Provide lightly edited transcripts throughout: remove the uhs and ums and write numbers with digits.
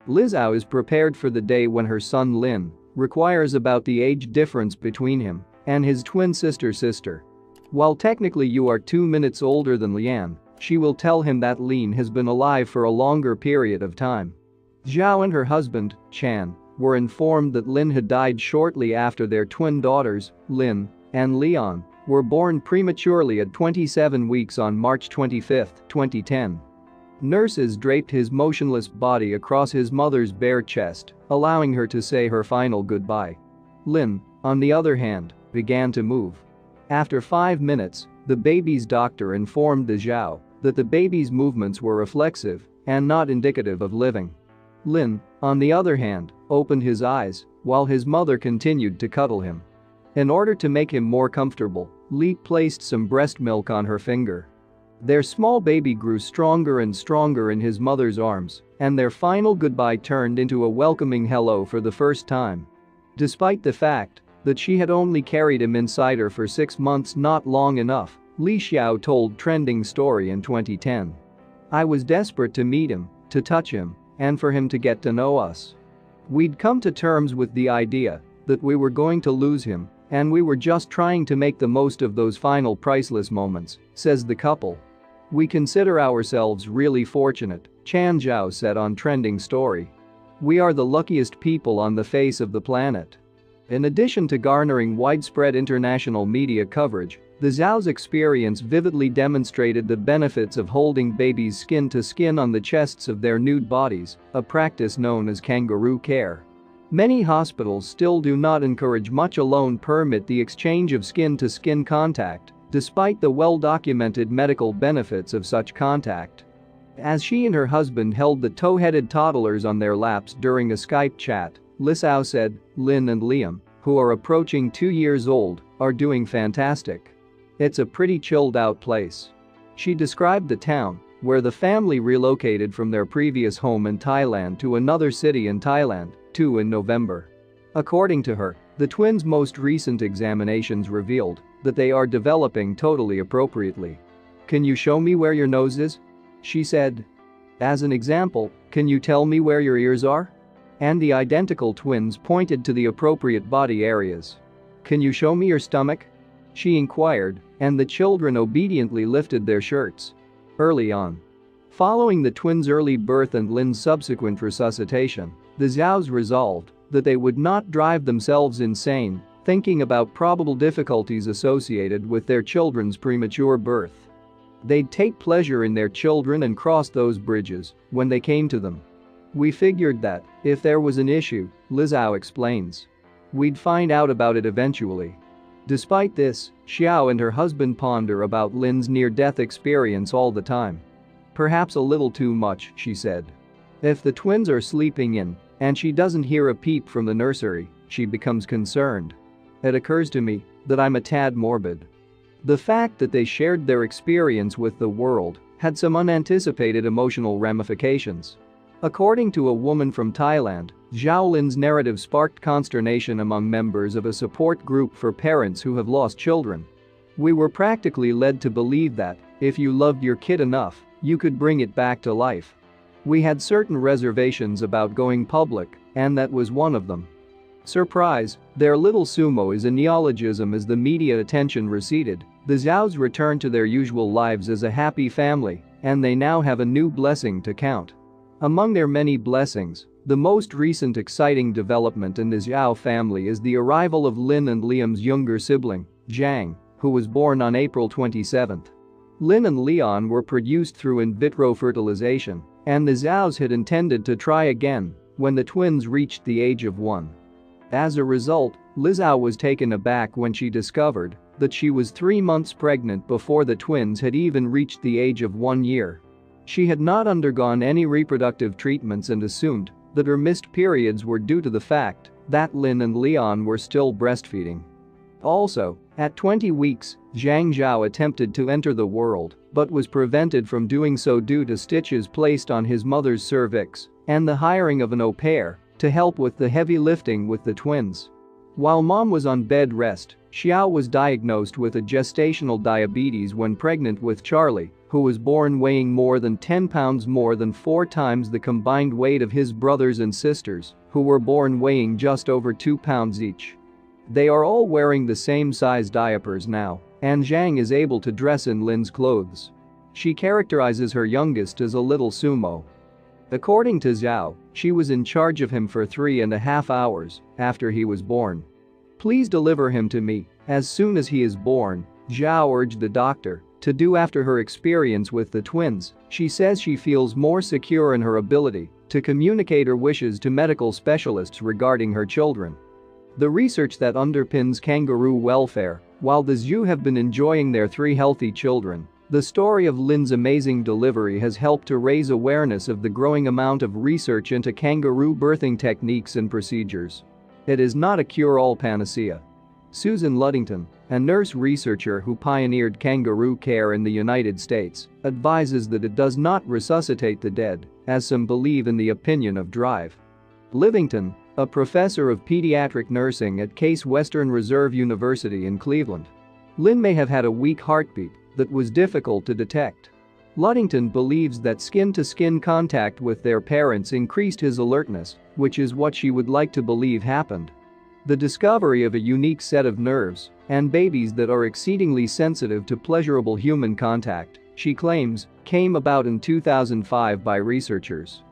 Liu Zhao is prepared for the day when her son Lin requires about the age difference between him and his twin sister. While technically you are 2 minutes older than Lian, she will tell him that Lin has been alive for a longer period of time. Zhao and her husband, Chan, were informed that Lin had died shortly after their twin daughters, Lin and Leon, were born prematurely at 27 weeks on March 25, 2010. Nurses draped his motionless body across his mother's bare chest, allowing her to say her final goodbye. Lin, on the other hand, began to move. After 5 minutes, the baby's doctor informed the Zhao that the baby's movements were reflexive and not indicative of living. Lin, on the other hand, opened his eyes while his mother continued to cuddle him. In order to make him more comfortable, Li placed some breast milk on her finger. Their small baby grew stronger and stronger in his mother's arms, and their final goodbye turned into a welcoming hello for the first time. Despite the fact that she had only carried him inside her for 6 months, not long enough, Li Xiao told Trending Story in 2010. "I was desperate to meet him, to touch him, and for him to get to know us. We'd come to terms with the idea that we were going to lose him, and we were just trying to make the most of those final priceless moments," says the couple. "We consider ourselves really fortunate," Chan Zhao said on Trending Story. "We are the luckiest people on the face of the planet." In addition to garnering widespread international media coverage, the Zhao's experience vividly demonstrated the benefits of holding babies skin to skin on the chests of their nude bodies, a practice known as kangaroo care. Many hospitals still do not encourage, much alone permit, the exchange of skin-to-skin contact, despite the well-documented medical benefits of such contact. As she and her husband held the tow-headed toddlers on their laps during a Skype chat, Liu Zhao said, "Lin and Liam, who are approaching 2 years old, are doing fantastic. It's a pretty chilled-out place." She described the town, where the family relocated from their previous home in Thailand to another city in Thailand, too, in November. According to her, the twins' most recent examinations revealed that they are developing totally appropriately. "Can you show me where your nose is?" she said. "As an example, can you tell me where your ears are?" And the identical twins pointed to the appropriate body areas. "Can you show me your stomach?" she inquired, and the children obediently lifted their shirts. Early on, following the twins' early birth and Lin's subsequent resuscitation, the Zhaos resolved that they would not drive themselves insane thinking about probable difficulties associated with their children's premature birth. They'd take pleasure in their children and cross those bridges when they came to them. "We figured that, if there was an issue," Liu Zhao explains, "we'd find out about it eventually." Despite this, Xiao and her husband ponder about Lin's near-death experience all the time. "Perhaps a little too much," she said. "If the twins are sleeping in and she doesn't hear a peep from the nursery, she becomes concerned. It occurs to me that I'm a tad morbid." The fact that they shared their experience with the world had some unanticipated emotional ramifications. According to a woman from Thailand, Zhao Lin's narrative sparked consternation among members of a support group for parents who have lost children. "We were practically led to believe that, if you loved your kid enough, you could bring it back to life. We had certain reservations about going public, and that was one of them." Surprise, their little sumo is a neologism. As the media attention receded, the Zhaos returned to their usual lives as a happy family, and they now have a new blessing to count. Among their many blessings, the most recent exciting development in the Zhao family is the arrival of Lin and Liam's younger sibling, Zhang, who was born on April 27. Lin and Leon were produced through in vitro fertilization, and the Zhaos had intended to try again when the twins reached the age of 1. As a result, Liu Zhao was taken aback when she discovered that she was 3 months pregnant before the twins had even reached the age of 1 year. She had not undergone any reproductive treatments and assumed that her missed periods were due to the fact that Lin and Leon were still breastfeeding. Also, at 20 weeks, Zhang Zhao attempted to enter the world but was prevented from doing so due to stitches placed on his mother's cervix and the hiring of an au pair to help with the heavy lifting with the twins. While mom was on bed rest, Xiao was diagnosed with a gestational diabetes when pregnant with Charlie, who was born weighing more than 10 pounds, more than 4 times the combined weight of his brothers and sisters, who were born weighing just over 2 pounds each. They are all wearing the same size diapers now, and Zhang is able to dress in Lin's clothes. She characterizes her youngest as a little sumo. According to Zhao, she was in charge of him for 3.5 hours after he was born. "Please deliver him to me as soon as he is born," Zhao urged the doctor to do after her experience with the twins. She says she feels more secure in her ability to communicate her wishes to medical specialists regarding her children. The research that underpins kangaroo welfare, while the zoo have been enjoying their 3 healthy children, the story of Lin's amazing delivery has helped to raise awareness of the growing amount of research into kangaroo birthing techniques and procedures. It is not a cure-all panacea. Susan Luddington, a nurse researcher who pioneered kangaroo care in the United States, advises that it does not resuscitate the dead, as some believe in the opinion of Drive. Livington, a professor of pediatric nursing at Case Western Reserve University in Cleveland. Lin may have had a weak heartbeat that was difficult to detect. Luddington believes that skin-to-skin contact with their parents increased his alertness, which is what she would like to believe happened. The discovery of a unique set of nerves and babies that are exceedingly sensitive to pleasurable human contact, she claims, came about in 2005 by researchers.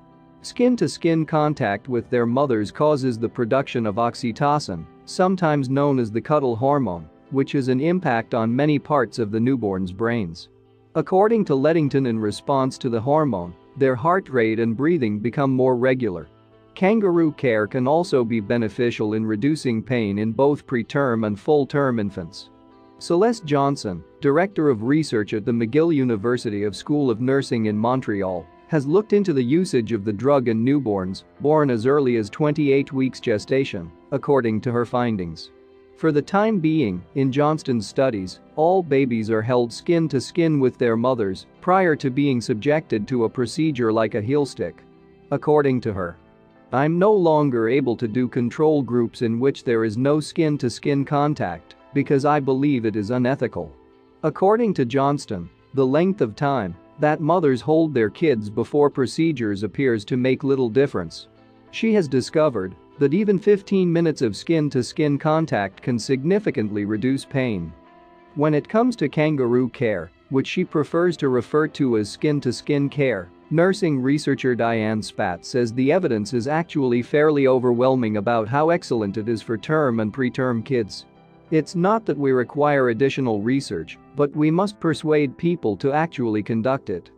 Skin-to-skin contact with their mothers causes the production of oxytocin, sometimes known as the cuddle hormone, which has an impact on many parts of the newborn's brains. According to Luddington, in response to the hormone, their heart rate and breathing become more regular. Kangaroo care can also be beneficial in reducing pain in both preterm and full-term infants. Celeste Johnson, director of research at the McGill University School of Nursing in Montreal, has looked into the usage of the drug in newborns born as early as 28 weeks gestation, according to her findings. For the time being, in Johnston's studies, all babies are held skin to skin with their mothers prior to being subjected to a procedure like a heel stick. According to her, "I'm no longer able to do control groups in which there is no skin to skin contact because I believe it is unethical." According to Johnston, the length of time that mothers hold their kids before procedures appears to make little difference. She has discovered that even 15 minutes of skin-to-skin contact can significantly reduce pain. When it comes to kangaroo care, which she prefers to refer to as skin-to-skin care, nursing researcher Diane Spatz says the evidence is actually fairly overwhelming about how excellent it is for term and preterm kids. "It's not that we require additional research, but we must persuade people to actually conduct it."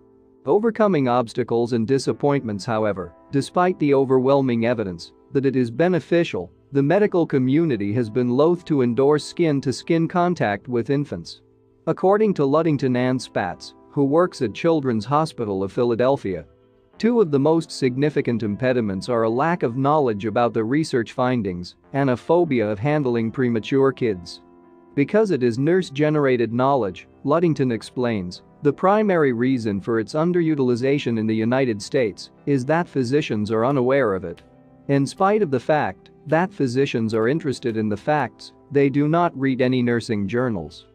Overcoming obstacles and disappointments, however, despite the overwhelming evidence that it is beneficial, the medical community has been loath to endorse skin-to-skin contact with infants. According to Luddington and Spatz, who works at Children's Hospital of Philadelphia, 2 of the most significant impediments are a lack of knowledge about the research findings and a phobia of handling premature kids. Because it is nurse-generated knowledge, Luddington explains, the primary reason for its underutilization in the United States is that physicians are unaware of it. In spite of the fact that physicians are interested in the facts, they do not read any nursing journals.